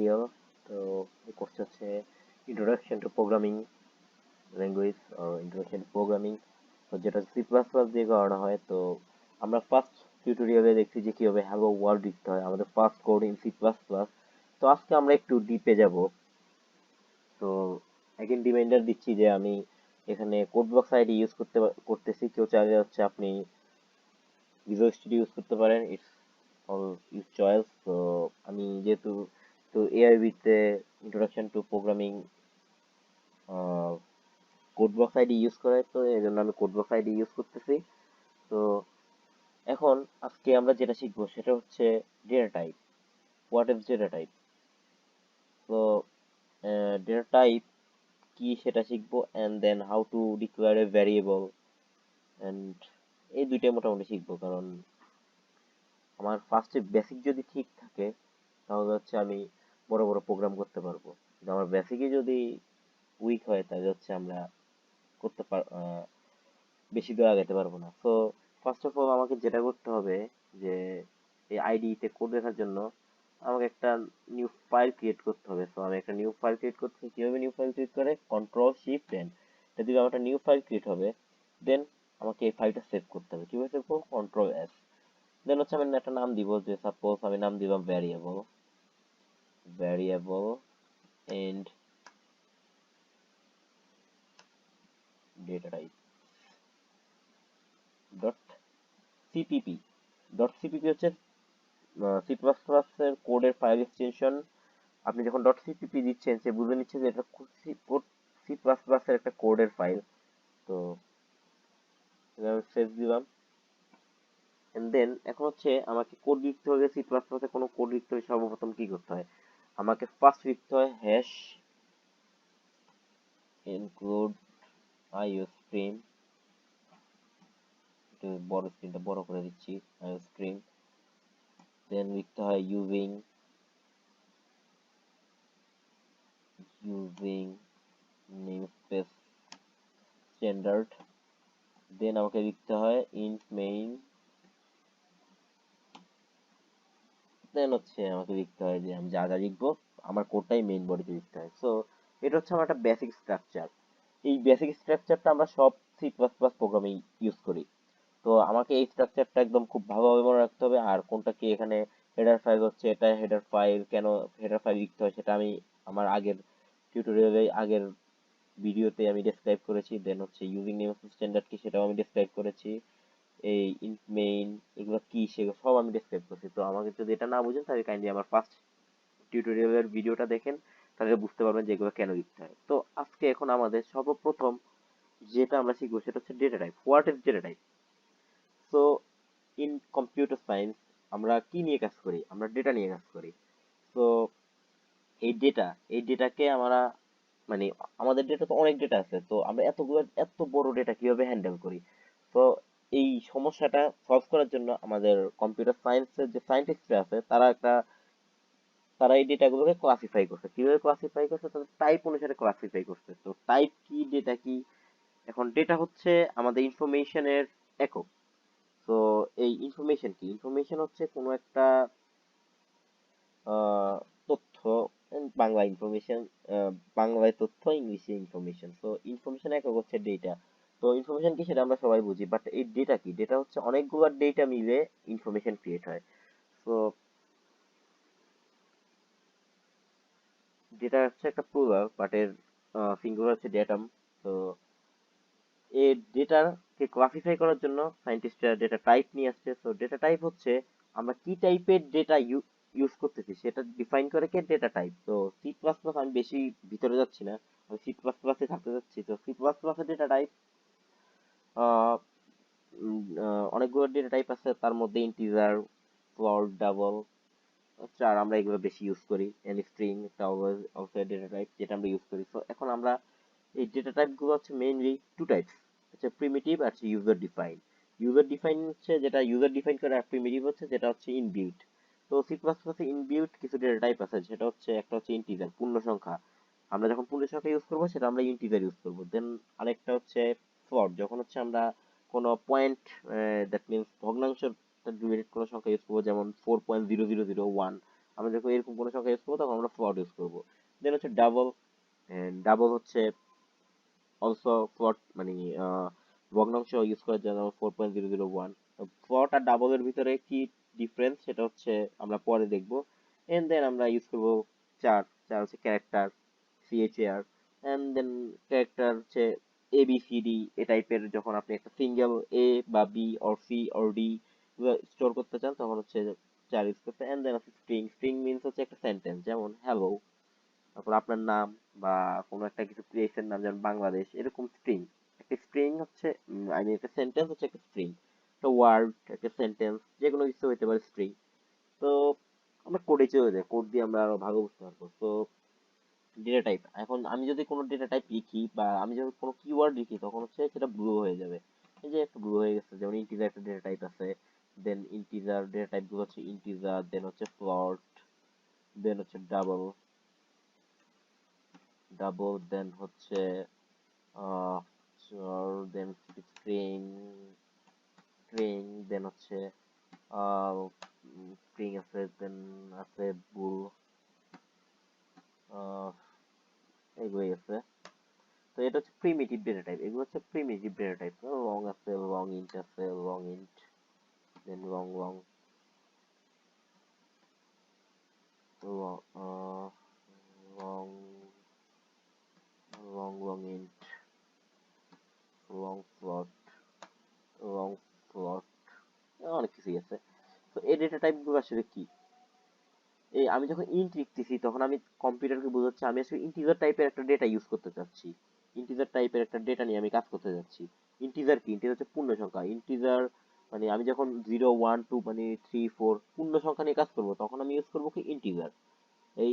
Tutorial. তো এই course হচ্ছে introduction to programming language introduction to programming, তো যেটা সি প্লাস প্লাস দিয়ে করানো হয়। তো আমরা ফার্স্ট টিউটোরিয়ালে দেখছি যে কিভাবে হ্যালো ওয়ার্ল্ড লিখতে হয়, আমাদের first code in C plus plus. তো আজকে আমরা একটু ডিপে যাব। তো এগেন রিমাইন্ডার দিচ্ছি যে আমি এখানে কোড বক্স আইডি ইউজ করতেছি। কেউ চাইলে হচ্ছে আপনি ভিজুয়াল স্টুডিও ইউজ করতে পারেন, ইটস অল ইউজ চয়েস। তো আমি যেহেতু এআইবি তে introduction to programming code box ID use করে, তো এই জন্য আমি কোড বক্স আইডি ইউজ করতেছি। তো এখন আজকে আমরা যেটা শিখবো সেটা হচ্ছে data type. What is data type? তো ডেটা টাইপ কি সেটা শিখবো, and then how to declare a variable, and এই দুইটাই মোটামুটি শিখবো। কারণ আমার ফার্স্টে বেসিক যদি ঠিক থাকে তাহলে হচ্ছে আমি বড় বড় প্রোগ্রাম করতে পারবো। কিন্তু আমার বেসিকই যদি উইক হয় তাহলে হচ্ছে আমরা করতে বেশি দূর আগাতে পারবো না। তো ফার্স্ট অফ অল আমাকে যেটা করতে হবে যে এই আইডিতে কোড লেখার জন্য আমাকে একটা নিউ ফাইল ক্রিয়েট করতে হবে। তো আমি একটা নিউ ফাইল ক্রিয়েট করতে, কিভাবে নিউ ফাইল ক্রিয়েট করে, কন্ট্রোল শিফট এন, এটা দিলে আমার একটা নিউ ফাইল ক্রিয়েট হবে। দেন আমাকে এই ফাইলটা সেভ করতে হবে। কিভাবে সেভ করবো? Control S. দেন হচ্ছে আমি একটা নাম দিব, যে সাপোজ আমি নাম দিলাম variable, variable and data type dot CPP. Dot CPP হচ্ছে সি প্লাস প্লাস এর কোডের ফাইল এক্সটেনশন। আপনি যখন ডট সিপিপি দিচ্ছেন সে বুঝে নিচ্ছে যে এটা সি প্লাস প্লাস এর একটা কোডের ফাইল। তো সেভ দিলাম। এন্ড দেন এখন হচ্ছে আমাকে কোড লিখতে হলে, সি প্লাস প্লাস এ কোনো কোড লিখতে হলে সর্বপ্রথম কি করতে হয়? আমাকে ফার্স্ট লিখতে হয় হ্যাশ ইনক্লুড আইওস্ট্রিম। একটু বড় স্ক্রিনটা বড় করে দিচ্ছি, আইওস্ট্রিম। দেন লিখতে হয় ইউজিং নেমস্পেস স্ট্যান্ডার্ড। দেন আমাকে লিখতে হয় ইন্ট মেইন। দেন হচ্ছে আমাকে লিখতে হয় যে আমি যা যা লিখবো আমার কোডটাই মেইন বডিতে লিখতে হয়। সো এটা হচ্ছে আমার একটা বেসিক স্ট্রাকচার। এই বেসিক স্ট্রাকচারটা আমরা সব সি প্লাস প্লাস প্রোগ্রামে ইউজ করি। তো আমাকে এই স্ট্রাকচারটা একদম খুব ভালোভাবে মনে রাখতে হবে। আর কোনটা কি এখানে হেডার ফাইল হচ্ছে, এটা হেডার ফাইল, কেন হেডার ফাইল লিখতে হয় সেটা আমি আমার আগের টিউটোরিয়ালে, আগের ভিডিওতে আমি ডেসক্রাইব করেছি। দেন হচ্ছে ইউজিং নেমস্পেস স্ট্যান্ডার্ড কি সেটাও আমি ডেসক্রাইব করেছি। এই ইন্ট মেইন এগুলো কি সেগুলো সব আমি ডেসক্রাইব করছি। তো আমাকে যদি এটা না বুঝেন তাহলে কাইন্ডলি আমার ফার্স্ট টিউটোরিয়ালের ভিডিওটা দেখেন, তাহলে বুঝতে পারবেন যে এগুলো কেন লিখতে হয়। তো আজকে এখন আমাদের সর্বপ্রথম যেটা আমরা শিখবো সেটা হচ্ছে data type. What is data type? So in computer science আমরা কি নিয়ে কাজ করি? আমরা ডেটা নিয়ে কাজ করি। তো এই ডেটাকে আমরা মানে আমাদের ডেটা তো অনেক ডেটা আছে, তো আমরা এত বড় ডেটা কিভাবে হ্যান্ডেল করি? তো এই সমস্যাটা সলভ করার জন্য আমাদের কম্পিউটার সায়েন্সের যে সায়েন্টিস্টরা আছে তারা এই ডেটাগুলোকে ক্লাসিফাই করছে। কিভাবে ক্লাসিফাই করছে? তাদের টাইপ অনুসারে ক্লাসিফাই করছে। তো টাইপ কি, ডেটা কি? এখন ডেটা হচ্ছে আমাদের ইনফরমেশনের একক। তো এই ইনফরমেশন কি? ইনফরমেশন হচ্ছে কোনো একটা তথ্য, বাংলা ইনফরমেশন, বাংলায় তথ্য, ইংলিশে ইনফরমেশন। তো ইনফরমেশন একক হচ্ছে ডেটা। তো ইনফরমেশন কি সেটা আমরা সবাই বুঝি, বাট এই ডেটা কি? ডেটা হচ্ছে অনেকগুলো ডেটা মিলে ইনফরমেশন ক্রিয়েট হয়। তো ডেটা হচ্ছে একটা প্লুরাল, বাট এর সিঙ্গুলার হচ্ছে ডেটাম। তো এই ডেটাকে ক্লাসিফাই করার জন্য সায়েন্টিস্টরা ডেটা টাইপ নিয়ে আসছে। তো ডেটা টাইপ হচ্ছে আমরা কি টাইপের ডেটা ইউজ করতেছি সেটা ডিফাইন করে কে ডেটা টাইপ। তো সি প্লাস প্লাস আমি বেশি ভিতরে যাচ্ছি না, আমি সি প্লাস প্লাসে থাকতে যাচ্ছি। তো সি প্লাস প্লাসের ডেটা টাইপ অনেকগুলো ডেটা টাইপ আছে, তার মধ্যে ইন্টিজার, ফ্লোট, ডাবল, চার আমরা এগুলো বেশি ইউজ করি। এন্ড স্ট্রিং এটা অলসো ডেটা টাইপ যেটা আমরা ইউজ করি। তো এখন আমরা এই ডেটা টাইপ গুলো হচ্ছে মেইনলি টু টাইপস, হচ্ছে প্রিমিটিভ আর ইউজার ডিফাইন। ইউজার ডিফাইন হচ্ছে যেটা ইউজার ডিফাইন করে, আর প্রিমিটিভ হচ্ছে যেটা হচ্ছে ইনবিল্ট। তো সি প্লাস প্লাসে ইনবিল্ট কিছু ডেটা টাইপ আছে, সেটা হচ্ছে একটা হচ্ছে ইন্টিজার, পূর্ণ সংখ্যা। আমরা যখন পূর্ণ সংখ্যা ইউজ করবো সেটা আমরা ইন্টিজার ইউজ করবো। দেন আরেকটা হচ্ছে ফ্লোট, যখন হচ্ছে আমরা কোনো পয়েন্ট, দ্যাট মিনস ভগ্নাংশ রিলেটেড কোনো সংখ্যা ইউজ করবো, যেমন 4.0001। আমরা যখন এরকম কোনো সংখ্যা ইউজ করবো তখন আমরা ফ্লোট ইউজ করবো। দেন হচ্ছে ডাবল, ডাবল হচ্ছে অলসো ফ্লোট মানে ভগ্নাংশ ইউজ করার জন্য 4.001। ফ্লোট আর ডাবলের ভিতরে কি ডিফারেন্স সেটা হচ্ছে আমরা পরে দেখবো। এন্ড দেন আমরা ইউজ করবো চার, চার হচ্ছে character, CHAR। And then character হচ্ছে ABCD এ টাইপের, যখন আপনি একটা সিঙ্গেল A বা B or C or D store করতে চান তখন হচ্ছে চার ইউজ করতে। এন্ড দেন আছে স্ট্রিং, স্ট্রিং মিনস হচ্ছে একটা সেন্টেন্স, যেমন হ্যালো, তারপর আপনার নাম বা কোনো একটা কিছু প্লেসের নাম, যেমন বাংলাদেশ, এরকম স্ট্রিং। একটা স্ট্রিং হচ্ছে আই মিন একটা সেন্টেন্স হচ্ছে একটা স্ট্রিং, একটা ওয়ার্ড, একটা সেন্টেন্স, যে কোনো কিছু হতে পারে স্ট্রিং। তো আমরা কোডে চলে যাই, কোড দিয়ে আমরা আরো ভালো বুঝতে পারবো। তো ডেটা টাইপ, এখন আমি যদি কোনো ডেটা টাইপ লিখি বা আমি যদি কোনো কিওয়ার্ড লিখি তখন হচ্ছে সেটা ব্লু হয়ে যাবে। এই যে একটা ব্লু হয়ে গেছে, যেমন ইন্টিজার একটা ডেটা টাইপ আছে। দেন ইন্টিজার ডেটা টাইপ গুলো হচ্ছে ইন্টিজার, দেন হচ্ছে ফ্লোট, দেন হচ্ছে ডাবল, ডাবল দেন হচ্ছে দেন স্ট্রিং, স্ট্রিং দেন হচ্ছে স্ট্রিং আছে, দেন আছে বুল, এগুলোই আছে। তো এটা হচ্ছে প্রিমিটিভ ডেটা টাইপ, এগুলো হচ্ছে প্রিমিটিভ ডেটা টাইপ। লং আছে, লং ইন্ট আছে, long int, then long long, long long long int, long float, long float, অনেক কিছুই আছে। তো এই ডেটা টাইপ গুলো আসলে কি, এই আমি যখন ইন্ট লিখতেছি তখন আমি কম্পিউটারকে বোঝাচ্ছি আমি আসলে ইন্টিজার টাইপের একটা ডেটা ইউজ করতে চাচ্ছি, ইন্টিজার টাইপের একটা ডেটা নিয়ে আমি কাজ করতে যাচ্ছি। ইন্টিজার কি, ইন্টিজার হচ্ছে পূর্ণ সংখ্যা। ইন্টিজার মানে আমি যখন 0 1 2 মানে 3 4 পূর্ণ সংখ্যা নিয়ে কাজ করব তখন আমি ইউজ করবো কি ইন্টিজার, এই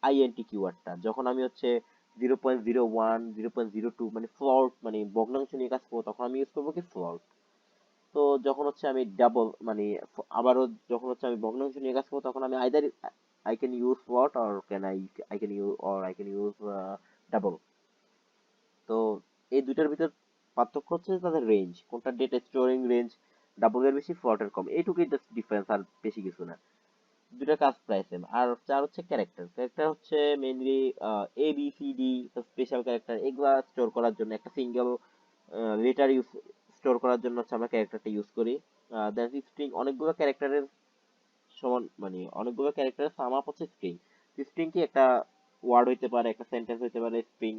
আইএনটি কিওয়ার্ডটা। যখন আমি হচ্ছে 0.01 0.02 মানে ফ্লোট মানে ভগ্নাংশ নিয়ে কাজ করবো তখন আমি ইউজ করবো কি ফ্লোট। তো যখন হচ্ছে আমি ডাবল মানে আবারও যখন হচ্ছে আমি ভগ্নাংশ নিয়ে কাজ করবো তখন আমি either I can use float or I can use double। তো এই দুইটার ভিতর পার্থক্য হচ্ছে তাদের রেঞ্জ, কোনটা ডেটা স্টোরিং রেঞ্জ ডাবলের বেশি ফ্লোটের কম, এইটুকুই জাস্ট ডিফারেন্স, আর বেশি কিছু না। দুইটা কাজ প্রায় সেম। আর চার হচ্ছে ক্যারেক্টার, ক্যারেক্টার হচ্ছে মেইনলি ABCD স্পেশাল ক্যারেক্টার, এগুলা স্টোর করার জন্য একটা সিঙ্গেল লেটার ইউজ স্টোর করার জন্য হচ্ছে আমরা ক্যারেক্টারটা ইউজ করি। দ্যাট ইজ স্ট্রিং, অনেকগুলো ক্যারেক্টারের সমান মানে অনেকগুলো ক্যারেক্টারের সাম আপ হচ্ছে স্ট্রিং। স্ট্রিং কি একটা ওয়ার্ড হইতে পারে, একটা সেন্টেন্স হইতে পারে স্ট্রিং।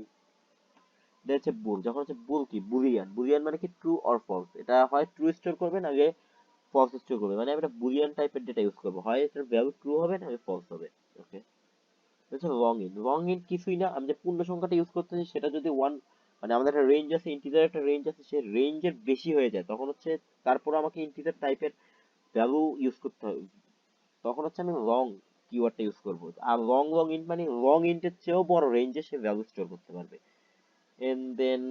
দেন হচ্ছে বুল, যখন হচ্ছে বুল কি বুলিয়ান, বুলিয়ান মানে কি ট্রু অর ফলস, এটা হয় ট্রু স্টোর করবে না আগে ফলস স্টোর করবে, মানে আমি একটা বুলিয়ান টাইপের ডেটা ইউজ করবো, হয় এটার ভ্যালু ট্রু হবে না হয় ফলস হবে। ওকে, হচ্ছে লং ইন, লং ইন কিছুই না, আমি যে পূর্ণ সংখ্যাটা ইউজ করতেছি সেটা যদি ওয়ান মানে আমাদের একটা রেঞ্জ আছে, ইন্টিজার একটা রেঞ্জ আছে, সে রেঞ্জের বেশি হয়ে যায় তখন হচ্ছে তারপর আমাকে ইন্টিজার টাইপের ভ্যালু ইউজ করতে হবে, তখন হচ্ছে আমি লং কিওয়ার্ডটা ইউজ করব। আর লং লং ইন্ট মানে লং ইন্টের চেয়েও বড় রেঞ্জে সে ভ্যালু স্টোর করতে পারবে। এন্ড দেন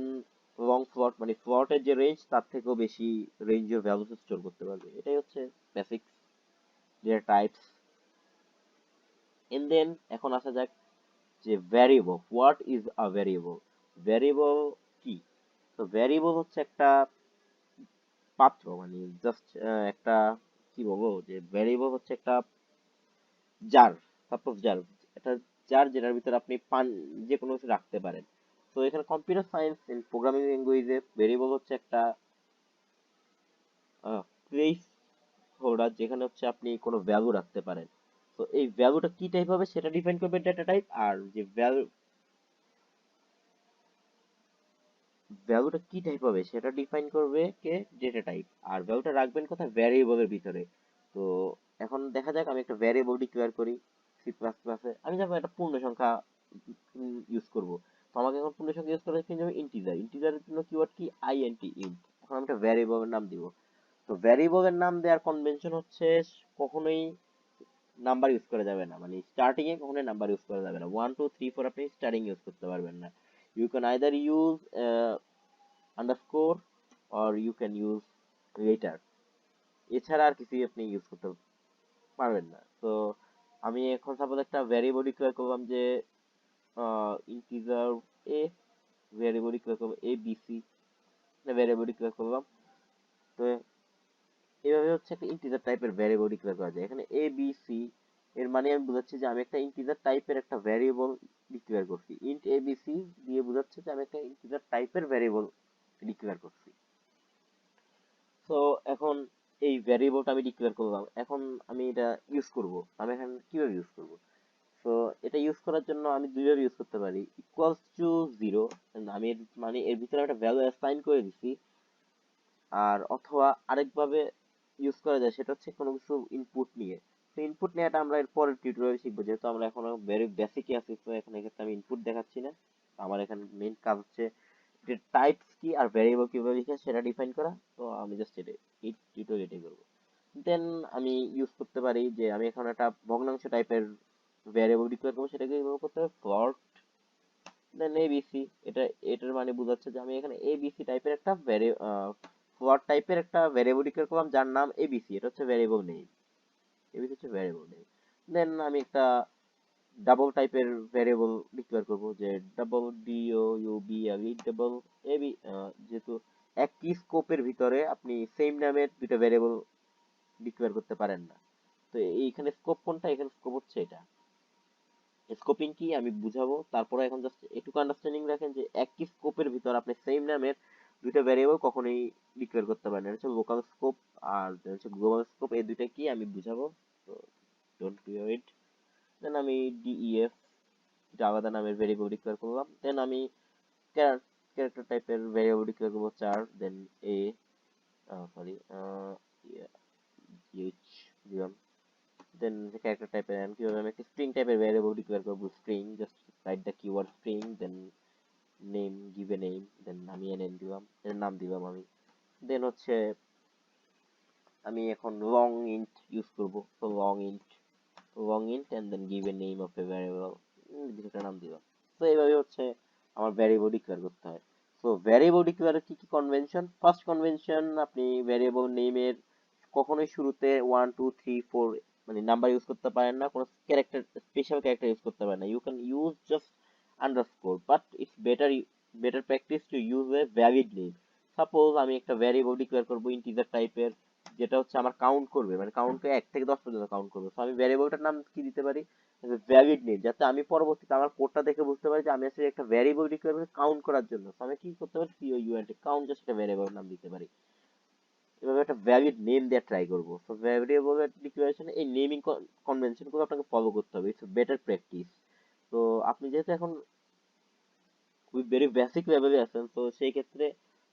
লং ফ্লট মানে ফ্লটের যে রেঞ্জ তার থেকেও বেশি রেঞ্জের ভ্যালু স্টোর করতে পারবে। এটাই হচ্ছে basics data types. And then এখন আসা যাক যে variable, what is a variable, variable কি। তো ভ্যারিয়েবল হচ্ছে একটা পাত্র মানে জাস্ট একটা কি বলবো, যে ভ্যারিয়েবল হচ্ছে একটা জার, সাপোজ জার, এটা জার যেটার ভিতরে আপনি পান যে কোনো কিছু রাখতে পারেন। তো এখানে কম্পিউটার সায়েন্স এন্ড প্রোগ্রামিং ল্যাঙ্গুয়েজে ভেরিয়েবল হচ্ছে একটা প্লেস হোল্ডার যেখানে হচ্ছে আপনি কোনো ভ্যালু রাখতে পারেন। তো এই ভ্যালুটা কি টাইপ হবে সেটা ডিফাইন করবে ডেটা টাইপ, আর যে ভ্যালুটা কি টাইপ হবে সেটা ডিফাইন করবে কে ডেটা টাইপ। আর ভ্যালুটা রাখবেন কোথায়, ভ্যারিয়েবলের ভিতরে। তো এখন দেখা যাক আমি একটা ভ্যারিয়েবল ডিক্লেয়ার করি সি প্লাস প্লাসে, আমি যখন একটা পূর্ণ সংখ্যা ইউজ করব, তো আমাকে এখন পূর্ণ সংখ্যা ইউজ করার জন্য ইন্টিজার, ইন্টিজারের জন্য কিওয়ার্ড কি আইএনটি ইন্ট। এখন আমি একটা ভ্যারিয়েবলের নাম দিব। তো ভ্যারিয়েবলের নাম দেওয়ার কনভেনশন হচ্ছে কখনোই নাম্বার ইউজ করা যাবে না, মানে স্টার্টিং এ কখনোই নাম্বার ইউজ করা যাবে না, 1 2 3 4 আপনি স্টার্টিং ইউজ করতে পারবেন না। You can either use underscore or you can use letter, এছাড়া আর কিছুই আপনি ইউজ করতে পারবেন না। তো আমি এখন সাপোজ একটা ভ্যারিয়েবল ডিক্লেয়ার করলাম যে ইন্টিজার এ, ভ্যারিয়েবল ডিক্লেয়ার করবো A B C, variable declare করলাম। তো এইভাবে হচ্ছে একটা ইন্টিজার টাইপের ভ্যারিয়েবল ডিক্লেয়ার করা যায়। এখানে এ বি সি এর মানে আমি বোঝাচ্ছি যে আমি একটা ইন্টিজার টাইপের একটা ভ্যারিয়েবল ডিক্লেয়ার করছি। ইন্ট এবিসি দিয়ে বোঝাচ্ছে যে আমি একটা ইন্টিজার টাইপের ভ্যারিয়েবল ডিক্লেয়ার করছি। তো এখন এই ভ্যারিয়েবলটা আমি ডিক্লেয়ার করলাম, এখন আমি এটা ইউজ করব। আমি এখন কিভাবে ইউজ করব? তো এটা ইউজ করার জন্য আমি দুইভাবে ইউজ করতে পারি। ইকুয়ালস টু 0, আমি মানে এর ভিতরে একটা ভ্যালু অ্যাসাইন করে দিছি। আর অথবা আরেকভাবে ইউজ করা যায়, সেটা হচ্ছে কোনো কিছু ইনপুট নিয়ে। তো ইনপুট নেওয়াটা আমরা এর পরের টিউটোরিয়ালে শিখবো, যেহেতু আমরা এখনো ভেরি বেসিকে আছি। তো এখানে এক্ষেত্রে আমি ইনপুট দেখাচ্ছি না। আমার এখানে মেইন কাজ হচ্ছে যে টাইপস কি আর ভ্যারিয়েবল কিভাবে লিখে সেটা ডিফাইন করা। তো আমি জাস্ট এই টিউটোরিয়াল এটাই করবো। দেন আমি ইউজ করতে পারি যে আমি এখন একটা ভগ্নাংশ টাইপের ভ্যারিয়েবল ডিক্লেয়ার করবো, সেটাকে কিভাবে করতে হবে, ফ্লোট দেন এবিসি। এটার মানে বোঝাচ্ছে যে আমি এখানে এবিসি টাইপের একটা ফ্লোট টাইপের একটা ভ্যারিয়েবল ডিক্লেয়ার করলাম যার নাম এবিসি। এটা হচ্ছে ভ্যারিয়েবল নেম, এবিসি হচ্ছে ভ্যারিয়েবল নেম। দেন আমি একটা ডাবল টাইপের ভ্যারিয়েবল ডিক্লেয়ার করব, যে double D O U B L E double AB. যেহেতু একই স্কোপের ভিতরে আপনি সেম নামের দুইটা ভ্যারিয়েবল ডিক্লেয়ার করতে পারেন না। তো এইখানে স্কোপ কোনটা, এখানে স্কোপ হচ্ছে এটা। স্কোপিং কি আমি বুঝাবো, তারপরে এখন জাস্ট এটুকু আন্ডারস্ট্যান্ডিং রাখেন যে একই স্কোপের ভিতর আপনি সেম নামের দুইটা ভ্যারিয়েবল কখনোই ডিক্লেয়ার করতে পারেন না। এটা হচ্ছে লোকাল স্কোপ আর হচ্ছে গ্লোবাল স্কোপ, এই দুইটা কি আমি বুঝাবো। তো ডোন্ট বি ওয়ারিড। দেন আমি ডিইএফ এটা আলাদা নামের ভ্যারিয়েবল ডিক্লেয়ার করলাম। দেন আমি ক্যারেক্টার টাইপের ভ্যারিয়েবল ডিক্লেয়ার করবো 4। দেন এ সরি ইউচ দিলাম। দেন ক্যারেক্টার টাইপের এন্ড কিভাবে আমি একটা স্ট্রিং টাইপের ভ্যারিয়েবল ডিক্লেয়ার করব, string just write the keyword string. Then name, give a name. Then আমি এনএন দিলাম, এর নাম দিলাম আমি। দেন হচ্ছে আমি এখন লং ইন্ট ইউজ করব। তো long int and then give a name of a variable, একটা নাম দিলাম। তো এইভাবে হচ্ছে আমার ভ্যারিয়েবল ডিক্লেয়ার করতে হয়। সো ভ্যারিয়েবল ডিক্লেয়ারের কি কি কনভেনশন? ফার্স্ট কনভেনশন, আপনি ভ্যারিয়েবল নেমের কখনোই শুরুতে 1 2 3 4 মানে নাম্বার ইউজ করতে পারেন না, কোনো ক্যারেক্টার, স্পেশাল ক্যারেক্টার ইউজ করতে পারেন না। You can use just underscore, but it's better practice to use a valid name. Suppose আমি একটা ভ্যারিয়েবল ডিক্লেয়ার করব ইন্টিজার টাইপের, যেটা হচ্ছে আমার কাউন্ট করবে, মানে কাউন্টকে 1 থেকে 10 পর্যন্ত কাউন্ট করবে। তো আমি ভ্যারিয়েবলটার নাম কি দিতে পারি, ভ্যালিড নেম, যাতে আমি পরবর্তীতে আমার কোডটা দেখে বুঝতে পারি যে আমি আসলে একটা ভ্যারিয়েবল ডিক্লেয়ার করছি কাউন্ট করার জন্য। তো আমি কি করতে পারি, সিওইউএনটি কাউন্ট, জাস্ট একটা ভ্যারিয়েবল নাম দিতে পারি। এভাবে একটা ভ্যালিড নেম দিয়ে ট্রাই করবো। তো ভ্যারিয়েবলের ডিক্লারেশনে এই নেমিং কনভেনশন গুলো আপনাকে ফলো করতে হবে, ইটস বেটার প্র্যাকটিস। তো আপনি যেহেতু এখন খুবই ভেরি বেসিক লেভেলে আছেন, তো সেই ক্ষেত্রে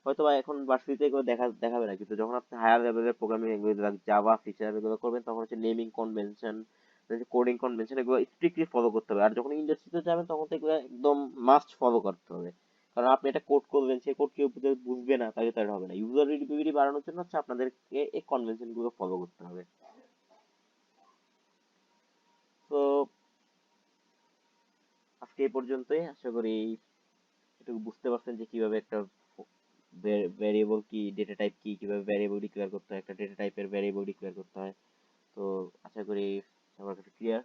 হয়তো বা এখন ভার্সিটিতে এগুলো দেখাবে না, কিন্তু যখন আপনি হায়ার লেভেলের programming language like Java, feature এগুলো করবেন, তখন হচ্ছে নেমিং কনভেনশন, কোডিং কনভেনশন এগুলো স্ট্রিক্টলি ফলো করতে হবে। আর যখন ইন্ডাস্ট্রিতে যাবেন তখন তো এগুলো একদম মাস্ট ফলো করতে হবে। কারণ আপনি এটা কোড করবেন, সেই কোড কেউ যদি বুঝবে না তাহলে তার হবে না। ইউজার রিডেবিলিটি বাড়ানোর জন্য হচ্ছে আপনাদেরকে এই কনভেনশন গুলো ফলো করতে হবে। তো আজকে এই পর্যন্তই। আশা করি একটু বুঝতে পারছেন যে কিভাবে একটা ভ্যারিয়েবল কি, ডেটা টাইপ কি, কিভাবে ভ্যারিয়েবল ডিক্লেয়ার করতে হয়, একটা ডেটা টাইপের ভ্যারিয়েবল ডিক্লেয়ার করতে হয়। তো আশা করি সবার কাছে ক্লিয়ার।